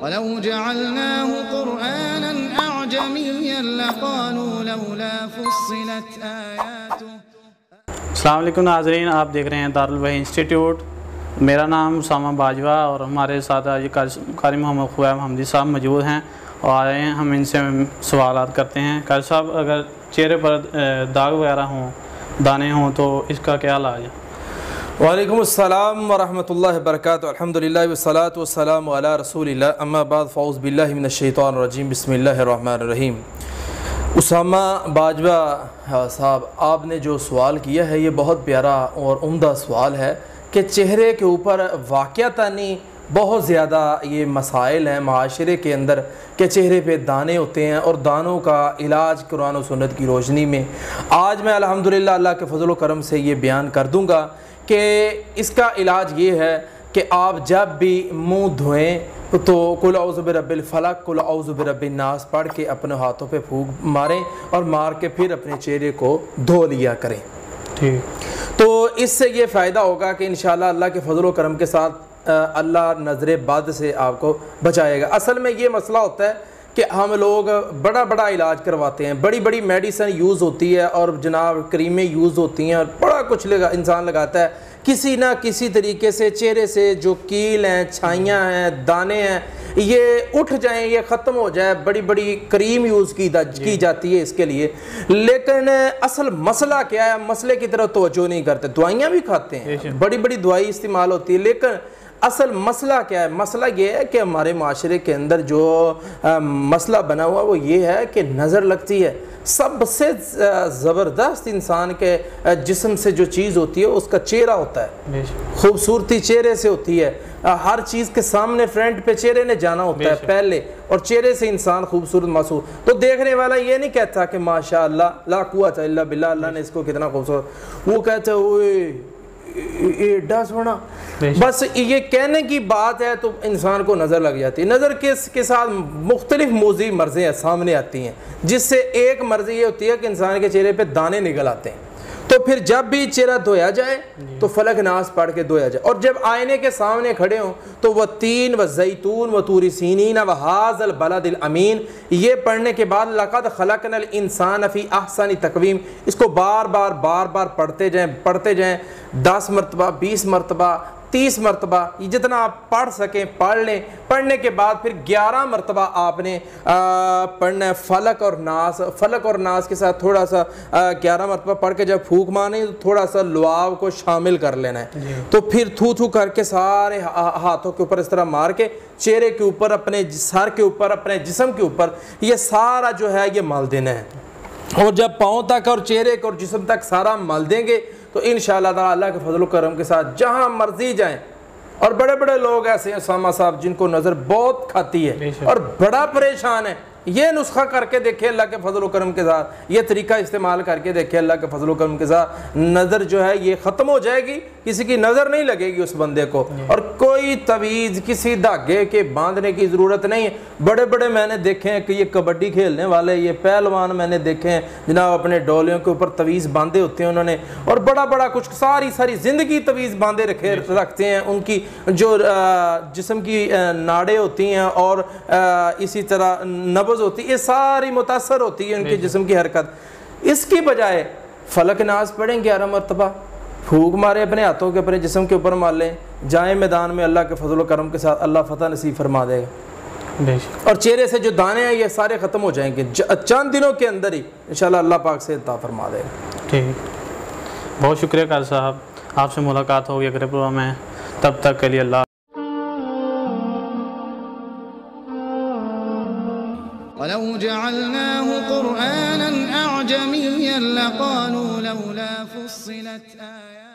وَلَوْ جَعَلْنَاهُ قُرْآنًا أَعْجَمِيًّا لَقَالُوا لَوْلَا فُصِّلَتْ آيَاتُهُ۔ السلام علیکم ناظرین، آپ دیکھ رہے ہیں دارل وحی انسٹیٹیوٹ۔ میرا نام اسامہ باجوہ اور ہمارے ساتھ آج قاری م خوبائب محمدی صاحب موجود ہیں اور آئے ہیں، ہم ان سے سوالات کرتے ہیں۔ قاری صاحب، اگر چہرے پر داغ وغیرہ ہوں، دانے ہوں، تو اس کا کیا علاج ہے؟ وعلیکم السلام ورحمۃ اللہ وبرکاتہ۔ الحمدللہ والصلاۃ والسلام علی رسول اللہ، اما بعد، فاعوذ باللہ من الشیطان الرجیم، بسم اللہ الرحمن الرحیم۔ اسامہ باجوہ صاحب، آپ نے جو سوال کیا ہے یہ بہت پیارا اور عمدہ سوال ہے کہ چہرے کے اوپر واقعتاً بہت زیادہ یہ مسائل ہیں معاشرے کے اندر کہ چہرے پہ دانے ہوتے ہیں، اور دانوں کا علاج قرآن و سنت کی روشنی میں آج میں الحمدللہ اللہ کے فضل و کرم سے یہ بیان کر دوں گا کہ اس کا علاج یہ ہے کہ آپ جب بھی منہ دھوئیں تو قل اعوذ برب الفلق قل اعوذ برب الناس پڑھ کے اپنے ہاتھوں پہ پھونک ماریں اور مار کے پھر اپنے چہرے کو دھو لیا کریں۔ ٹھیک، تو اس سے یہ فائدہ ہوگا کہ انشاءاللہ اللہ کے فضل و کرم کے ساتھ اللہ نظر بد سے آپ کو بچائے گا۔ اصل میں یہ مسئلہ ہوتا ہے کہ ہم لوگ بڑا بڑا علاج کرواتے ہیں، بڑی بڑی میڈیسن یوز ہوتی ہے اور جناب کریمیں یوز ہوتی ہیں اور بڑا کچھ انسان لگاتا ہے، کسی نہ کسی طریقے سے چہرے سے جو کیل ہیں، چھائیاں ہیں، دانے ہیں، یہ اٹھ جائیں، یہ ختم ہو جائے۔ بڑی بڑی کریم یوز کی جاتی ہے اس کے لیے، لیکن اصل مسئلہ کیا ہے؟ مسئلے کی طرف توجہ نہیں کرتے۔ دوائیاں بھی کھاتے ہیں، بڑی بڑی دوائی استعمال ہوتی ہے، لیکن اصل مسئلہ کیا ہے؟ مسئلہ یہ ہے کہ ہمارے معاشرے کے اندر جو مسئلہ بنا ہوا وہ یہ ہے کہ نظر لگتی ہے۔ سب سے زبردست انسان کے جسم سے جو چیز ہوتی ہے اس کا چہرہ ہوتا ہے، خوبصورتی چہرے سے ہوتی ہے۔ ہر چیز کے سامنے فرنٹ پہ چہرے نے جانا ہوتا ہے پہلے، اور چہرے سے انسان خوبصورت محسوس۔ تو دیکھنے والا یہ نہیں کہتا کہ ماشاءاللہ لا قوت الا باللہ، اللہ نے اس کو کتنا خوبصورت، وہ کہتا ہے اوئے ایڈا سونا۔ بس یہ کہنے کی بات ہے تو انسان کو نظر لگ جاتی ہے۔ نظر کے ساتھ مختلف موضوعی مرضیں سامنے آتی ہیں، جس سے ایک مرضی یہ ہوتی ہے کہ انسان کے چہرے پہ دانے نکل آتے ہیں۔ تو پھر جب بھی چہرہ دھویا جائے تو فلق ناس پڑھ کے دھویا جائے، اور جب آئینے کے سامنے کھڑے ہوں تو وہ تین و زیتون و طور سینین و ھذا البلد الامین، یہ پڑھنے کے بعد لقد خلقنا الانسان فی احسن تقویم، اس کو بار بار پڑھتے جائیں 10 مرتبہ، 20 مرتبہ، 30 مرتبہ، یہ جتنا آپ پڑھ سکیں پڑھ لیں۔ پڑھنے کے بعد پھر 11 مرتبہ آپ نے پڑھنا ہے فلق اور ناس۔ فلق اور ناس کے ساتھ تھوڑا سا 11 مرتبہ پڑھ کے جب پھونک ماریں تو تھوڑا سا لعاب کو شامل کر لینا ہے۔ تو پھر تھو کر کے سارے ہاتھوں کے اوپر اس طرح مار کے چہرے کے اوپر، اپنے سر کے اوپر، اپنے جسم کے اوپر یہ سارا جو ہے یہ مل دینا ہے، اور جب پاؤں تک اور چہرے اور جسم تک سارا مل دیں گے تو انشاءاللہ تعالی اللہ کے فضل و کرم کے ساتھ جہاں مرضی جائیں۔ اور بڑے بڑے لوگ ایسے ہیں اسامہ صاحب جن کو نظر بہت کھاتی ہے اور بڑا پریشان ہے، یہ نسخہ کر کے دیکھیں اللہ کے فضل و کرم کے ساتھ، یہ طریقہ استعمال کر کے دیکھیں اللہ کے فضل و کرم کے ساتھ، نظر جو ہے یہ ختم ہو جائے گی، کسی کی نظر نہیں لگے گی اس بندے کو، اور کوئی تعویذ کسی دھاگے کے باندھنے کی ضرورت نہیں ہے۔ بڑے بڑے میں نے دیکھے ہیں کہ یہ کبڈی کھیلنے والے، یہ پہلوان میں نے دیکھے ہیں جناب اپنے ڈولیوں کے اوپر تعویذ باندھے ہوتے ہیں انہوں نے، اور بڑا کچھ ساری زندگی تعویذ باندھے رکھتے ہیں۔ ان کی جو جسم کی ناڑیں ہوتی ہیں اور اسی طرح نبض ہوتی ہے، یہ ساری متاثر ہوتی ہے ان کے جسم کی حرکت۔ اس کی بجائے فلق ناس پڑھیں 11 مرتبہ، پھونک مارے اپنے ہاتھوں کے اپنے جسم کے اوپر مار لیں، جائیں میدان میں، اللہ کے فضل و کرم کے ساتھ اللہ فتح نصیب فرما دے گا، اور چہرے سے جو دانے ہیں یہ سارے ختم ہو جائیں گے چند دنوں کے اندر ہی، انشاءاللہ اللہ پاک سے عطا فرما دے گا۔ ٹھیک، بہت شکریہ قاری صاحب، آپ سے ملاقات ہوگی اگلے پروگرام میں، تب تک کے لیے اللہ۔ وَلَوْ جَعَلْنَاهُ قُرْآنًا أَعْجَمِيًّا لَقَالُوا لَوْلَا فُصِّلَتْ آيَاتُهُ۔